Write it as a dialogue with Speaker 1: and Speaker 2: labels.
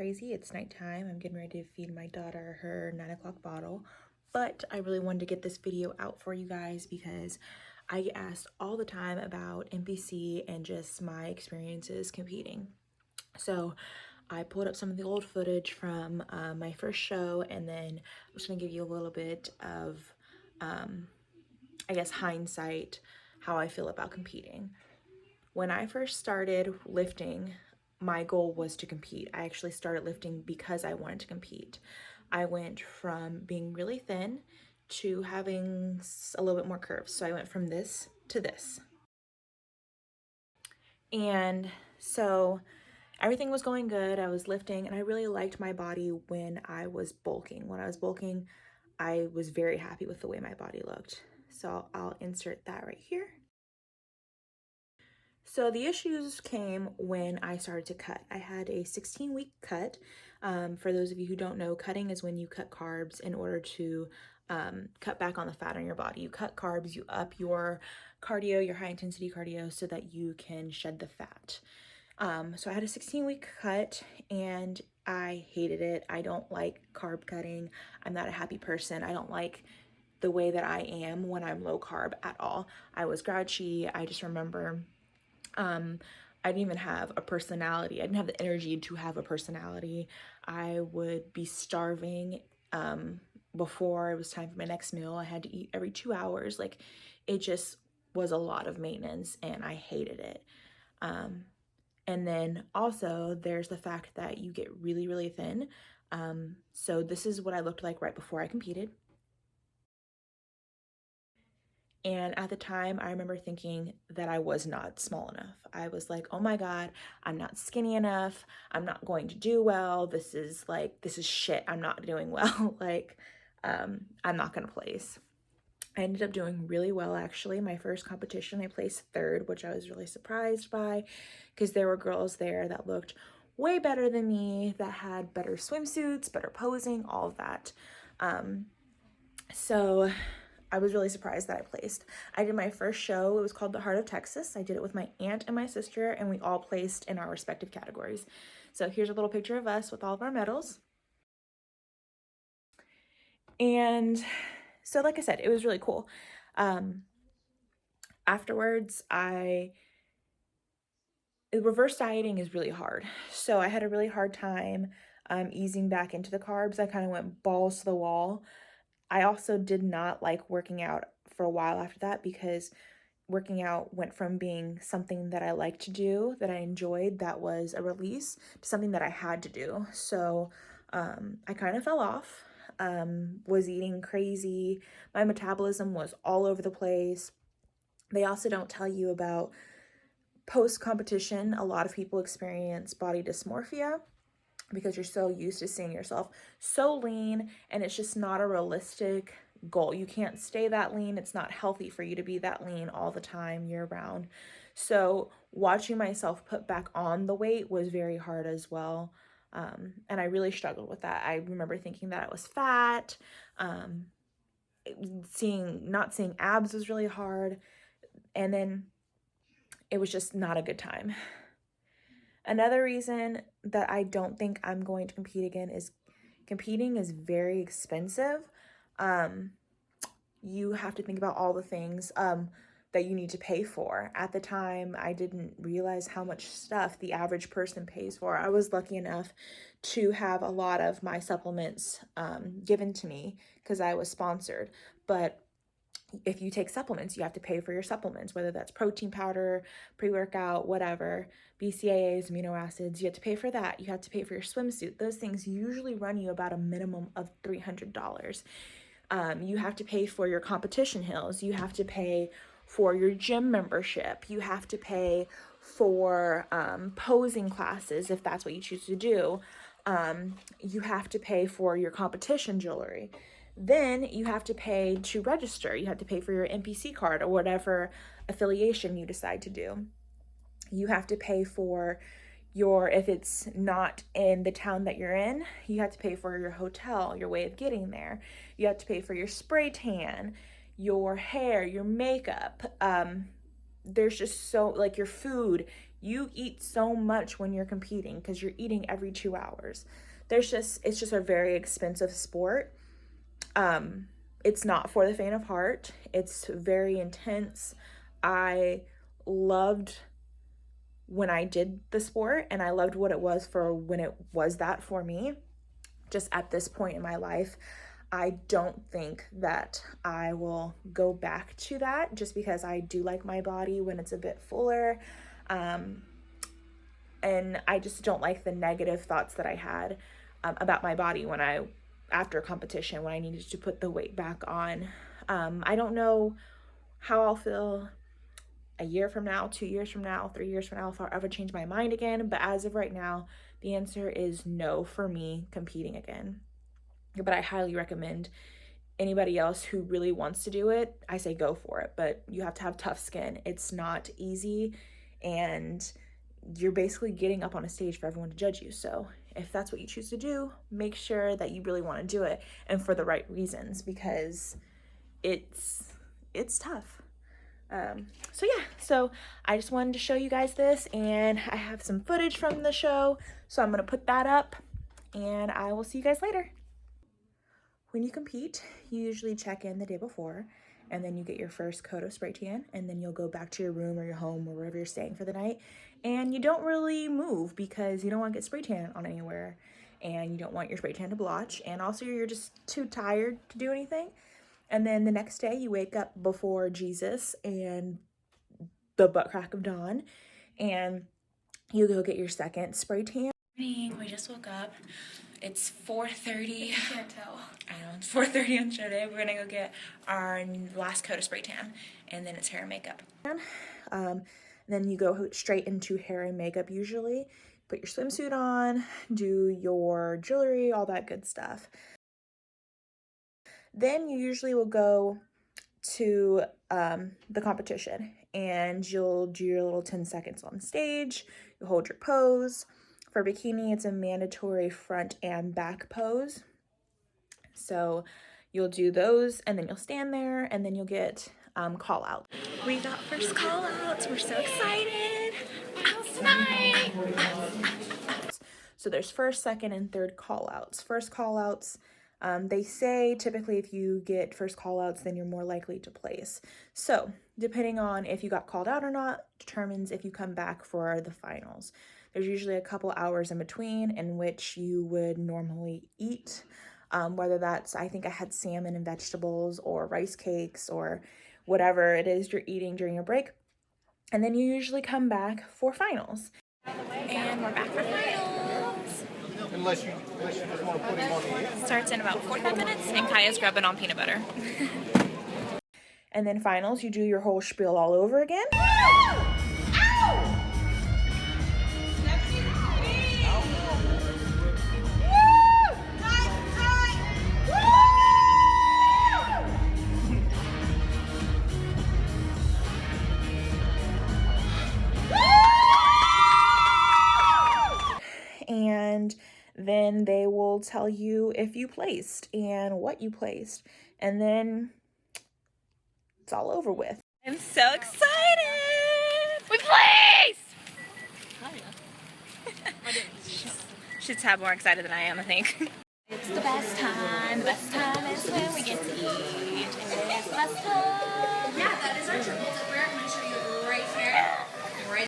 Speaker 1: crazy. It's nighttime. I'm getting ready to feed my daughter her 9 o'clock bottle, but I really wanted to get this video out for you guys because I get asked all the time about NPC and just my experiences competing. So I pulled up some of the old footage from my first show, and then I'm just gonna give you a little bit of, I guess, hindsight, how I feel about competing. When I first started lifting, my goal was to compete. I actually started lifting because I wanted to compete. I went from being really thin to having a little bit more curves. So I went from this to this. And so everything was going good. I was lifting and I really liked my body when I was bulking. When I was bulking, I was very happy with the way my body looked. So I'll insert that right here. So the issues came when I started to cut. I had a 16-week cut. For those of you who don't know, cutting is when you cut carbs in order to cut back on the fat on your body. You cut carbs, you up your cardio, your high intensity cardio, so that you can shed the fat. So I had a 16-week cut and I hated it. I don't like carb cutting. I'm not a happy person. I don't like the way that I am when I'm low carb at all. I was grouchy. I just remember I didn't even have a personality. I didn't have the energy to have a personality. I would be starving before it was time for my next meal. I had to eat every 2 hours. Like, it just was a lot of maintenance and I hated it. And then also there's the fact that you get really, really thin. So this is what I looked like right before I competed. And at the time, I remember thinking that I was not small enough. I was like, oh my God, I'm not skinny enough. I'm not going to do well. This is shit. I'm not doing well. I'm not gonna place. I ended up doing really well, actually. My first competition, I placed third, which I was really surprised by because there were girls there that looked way better than me, that had better swimsuits, better posing, all of that. So I was really surprised that I placed. I did my first show. It was called The Heart of Texas. I did it with my aunt and my sister, and we all placed in our respective categories. So here's a little picture of us with all of our medals. And so, like I said, it was really cool. Afterwards, reverse dieting is really hard. So I had a really hard time easing back into the carbs. I kind of went balls to the wall. I also did not like working out for a while after that because working out went from being something that I liked to do, that I enjoyed, that was a release, to something that I had to do. So I kind of fell off, was eating crazy. My metabolism was all over the place. They also don't tell you about post-competition. A lot of people experience body dysmorphia because you're so used to seeing yourself so lean, and it's just not a realistic goal. You can't stay that lean. It's not healthy for you to be that lean all the time, year round. So watching myself put back on the weight was very hard as well. And I really struggled with that. I remember thinking that I was fat. Not seeing abs was really hard. And then it was just not a good time. Another reason that I don't think I'm going to compete again is competing is very expensive. You have to think about all the things that you need to pay for. At the time, I didn't realize how much stuff the average person pays for. I was lucky enough to have a lot of my supplements given to me because I was sponsored. But if you take supplements, you have to pay for your supplements, whether that's protein powder, pre-workout, whatever, BCAAs, amino acids. You have to pay for that. You have to pay for your swimsuit. Those things usually run you about a minimum of $300. You have to pay for your competition hills. You have to pay for your gym membership. You have to pay for posing classes if that's what you choose to do. You have to pay for your competition jewelry. Then you have to pay to register. You have to pay for your NPC card or whatever affiliation you decide to do. You have to pay for if it's not in the town that you're in, you have to pay for your hotel, your way of getting there. You have to pay for your spray tan, your hair, your makeup. There's just so, like, your food. You eat so much when you're competing because you're eating every 2 hours. It's just a very expensive sport. It's not for the faint of heart. It's very intense. I loved when I did the sport, and I loved what it was for when it was that for me. Just at this point in my life, I don't think that I will go back to that, just because I do like my body when it's a bit fuller. And I just don't like the negative thoughts that I had about my body after competition, when I needed to put the weight back on. I don't know how I'll feel a year from now, 2 years from now, 3 years from now, if I'll ever change my mind again. But as of right now, the answer is no for me competing again. But I highly recommend anybody else who really wants to do it, I say go for it. But you have to have tough skin. It's not easy, and you're basically getting up on a stage for everyone to judge you. So if that's what you choose to do, make sure that you really want to do it, and for the right reasons, because it's tough. So I just wanted to show you guys this, and I have some footage from the show, so I'm going to put that up, and I will see you guys later. When you compete, you usually check in the day before, and then you get your first coat of spray tan, and then you'll go back to your room or your home or wherever you're staying for the night, and you don't really move because you don't want to get spray tan on anywhere, and you don't want your spray tan to blotch, and also you're just too tired to do anything. And then the next day you wake up before Jesus and the butt crack of dawn, and you go get your second spray tan. We just woke up. It's 4:30. You can't tell. I know, it's 4:30 on show day. We're gonna go get our last coat of spray tan, and then it's hair and makeup. Then you go straight into hair and makeup usually. Put your swimsuit on, do your jewelry, all that good stuff. Then you usually will go to the competition, and you'll do your little 10 seconds on stage. You'll hold your pose. For bikini, it's a mandatory front and back pose. So you'll do those, and then you'll stand there, and then you'll get call out. We got first call outs. We're so excited. Out tonight. So there's first, second, and third call outs. First call outs, they say typically if you get first call outs, then you're more likely to place. So depending on if you got called out or not determines if you come back for the finals. There's usually a couple hours in between in which you would normally eat, whether that's, I think I had salmon and vegetables or rice cakes or whatever it is you're eating during your break. And then you usually come back for finals. And we're back for finals.
Speaker 2: Unless you just want to put him on the end.
Speaker 1: Starts in about 45 minutes, and Kaya's grubbing on peanut butter. And then finals, you do your whole spiel all over again. And then they will tell you if you placed and what you placed, and then it's all over with. I'm so excited! We placed! She's had more excited than I am, I think. It's the best time. The best time is when we get to eat. It's the best time. Yeah, that is our trip.